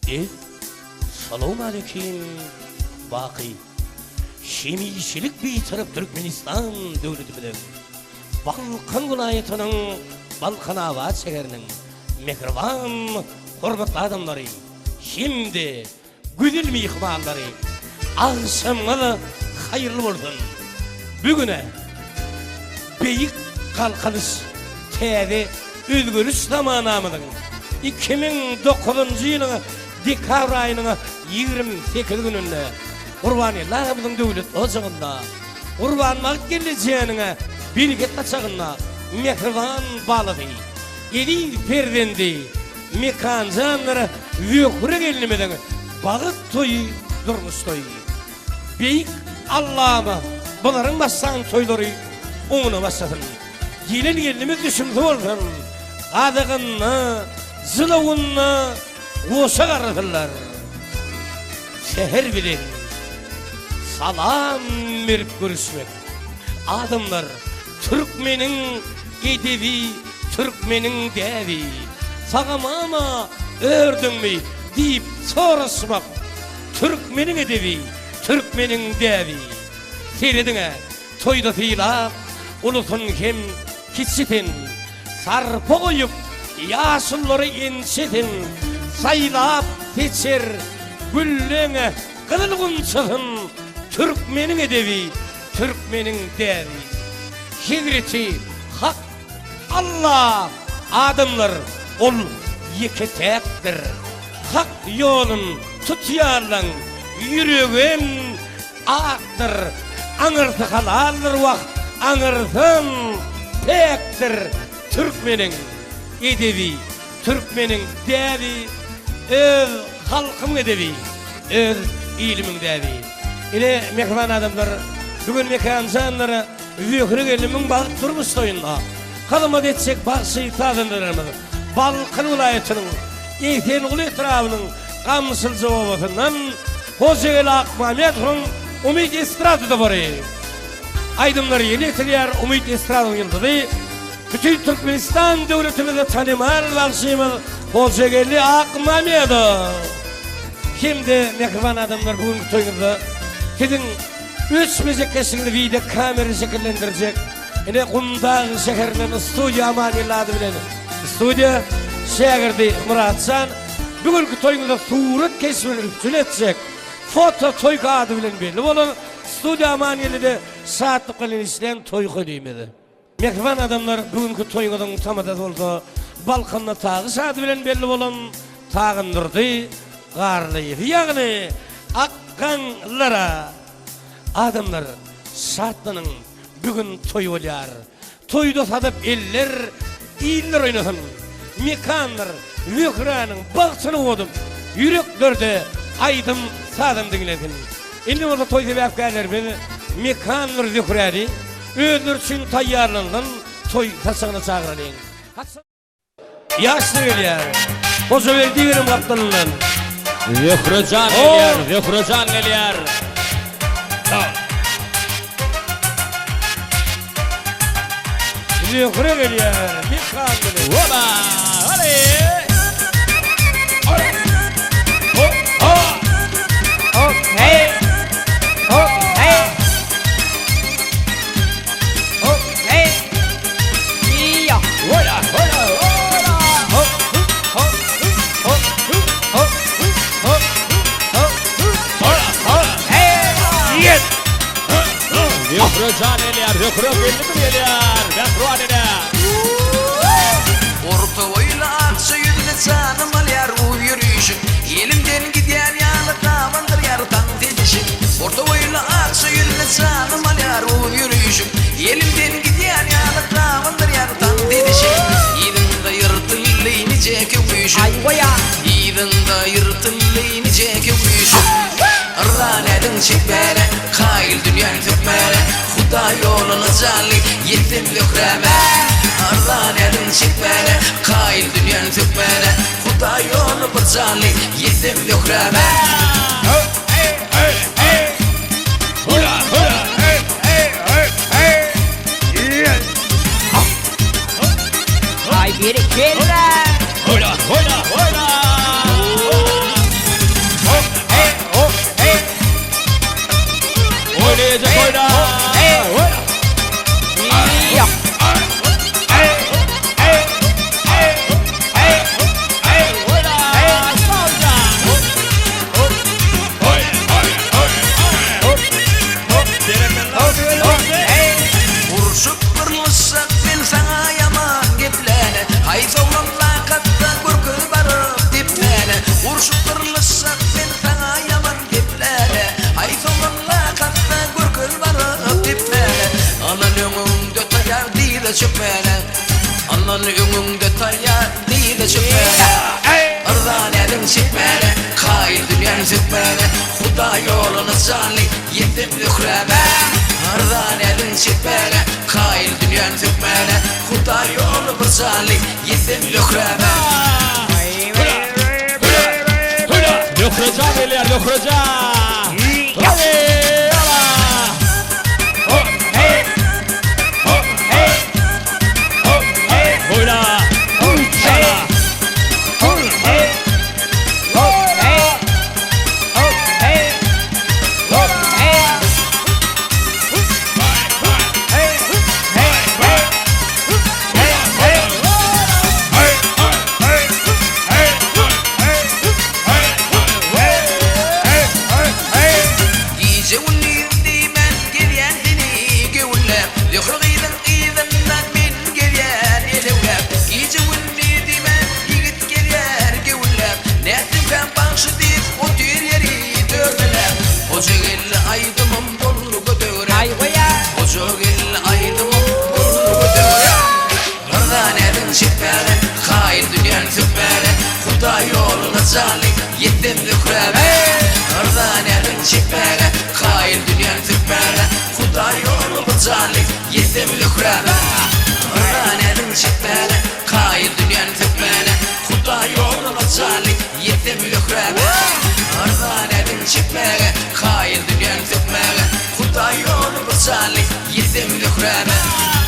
Selamun aleyküm Baki. Şemiyçilik bitirip Türkmenistan devleti bilen Balkan vilayetinin Balkan Ava çekerinin mehriban hurmatlı adamları, şimdi güdül mihmanları, akşamına hayırlı olsun. Bugüne beyik kalkanış teyze özgürlük zamanımızın 2009 yılının dekabr ayının 28 gününde Kurbaniyallahımızın devlet ocağında kurbanmak geleceğine bilget açağına mehriban bağladı. Eli perdendi mekancanlara vüyükürü gelinmeden bağıt toyu durmuş toyu. Beyik Allah'ıma bunların başsan toyları onu başladın. Gelin gelinimiz düşündü olsun. Adığınna, zılavunna koşa karıdırlar. Seher bilin, salam verip görüşmek. Adamlar Türkmenin edebi, Türkmenin devi. Sağamama ördün mü deyip soruşmak. Türkmenin edebi, Türkmenin devi. Seyredine toyda fiilap, ulutun hem kitsitin. Sarpa koyup yaşılları ensetin. Saylap geçer güllene kılılgın çıkın. Türkmenin edebi, Türkmenin devi. Şivreti hak Allah, adamlar ol yeketektir. Hak yolun tutuyanlan yüreğin aktır. Anırtı halaldır vakt, anırtın pektir. Türkmenin edebi, Türkmenin devi, öz halkın edebi, öz ilimin devi. Yine mehriban adamlar, bugün mekancanlara vüyükürü gelimin bağıt durmuş toyunda. Kalımat etsek bahsi tadındırırımız. Balkan vilayetinin, ehten ulu etrafının kamsıl cevabından Hozegel Akmamet'in Umid Estradı'da var. Aydınları yeni etiliyer Umid Estradı'nın yıldığı. Bütün Türkmenistan devletimizi tanımal vaksimiz Hozegel'i Akmamet'ı. Şimdi mehriban adamlar bugün toyunda gidin 3 müzik kesinlikle video kamera şekillendirecek. Yine Kumdağ şehrinden stüdyo Amaniyallah adı bilen stüdyo şehirde Muratcan bugünkü toyunda suret kesmini üstületecek. Foto toy adı bilen belli olan stüdyo Amaniyallah'da saatlik kalın işleyen toy koyduğumuydu. Mehriban adamlar bugünkü toyundan tamada oldu. Balkan'da tağış adı bilen belli olan tağındırdı. Garlıyı yani akkanlara adamlar şartlının bugün toy olyar. Toyda sadıp eller, iller oynasın. Mekanlar, vüyükranın bağçını oğudum. Yüreklerde aydım sadım dinledin. Şimdi orada toy gibi afgarlar beni. Mekanlar vüyükrani. Öldür için tayyarlanan toy tasağını çağıralım. Yaşlı olyar. Koca verdiği verim kaptanından. Vüyükrocan eliyar, vüyükrocan eliyar. Vüyükre geliyor, bir kandırı. Oba, hadi. Hey, hey, hey, iya. Oya, oya, oya. Yes. Vüyükrocan eliyar, vüyükro belli mi eliyar? Vüyükro eliyar. Orta boylu akça yüzüne canım al yar o yürüyüşün. Elimden gidiyen yanı tavandır yardan dedişin. Orta boylu akça yüzüne canım al yar o yürüyüşün. Elimden gidiyen yanı tavandır yardan dedişin. İdin da yırtın leyni ceke uyuşun. Ay boya. İdin da yırtın leyni ceke uyuşun. Arlan edin çekmene, kail dünyanı tökmene. Huda yolunu canlı yetim lökreme. Arlan edin çekmene, kail dünyanı tökmene. Huda yolu bir canlı yetim lökreme. Hula, hula. Ay bir kere. Hula, hula, hula. diyecek oyna. Yok. Vuruşup kırılırsak ben sana yaman geplene Hayf oğlanla katta korku barıp diplene Vuruşup kırılırsak ben sana yaman geplene Hayf oğlanla katta korku barıp diplene Anan önümde tayar değil de çöpene Anan önümde tayar değil de çöpene Ardan edin çekmene Kail dünyanı sökmene Huda yolunu zalik yetim lükreme Ardan edin çekmene Kail dünyanı sökmene Huda yolu zalik yetim lükreme Lükraca beyler lükraca. Hadi ala. Oyna. Şala. İyice unluyum dimen geriyen seni gevlem Yokruq idan min geriyen elevlem İyice unluyum dimen yigit geriyer gevlem Netim kan bağışı deyip o tür yeri dövmelem Hoca gelli aydımım dolu götürem Hoca gelli aydımım dolu götürem Ardan edin çekmene Kail dünyanı sökmene Huda yoluna zalik yetim lükreme Ardan edin çekmene Kail dünyanı sökmene Huda yoluna zalik yetim lükreme Ardan edin çekmene Kail dünyanı sökmene Huda yoluna zalik yetim lükreme Ardan edin çekmene Kail dünyanı sökmene Huda yoluna zalik yetim lükreme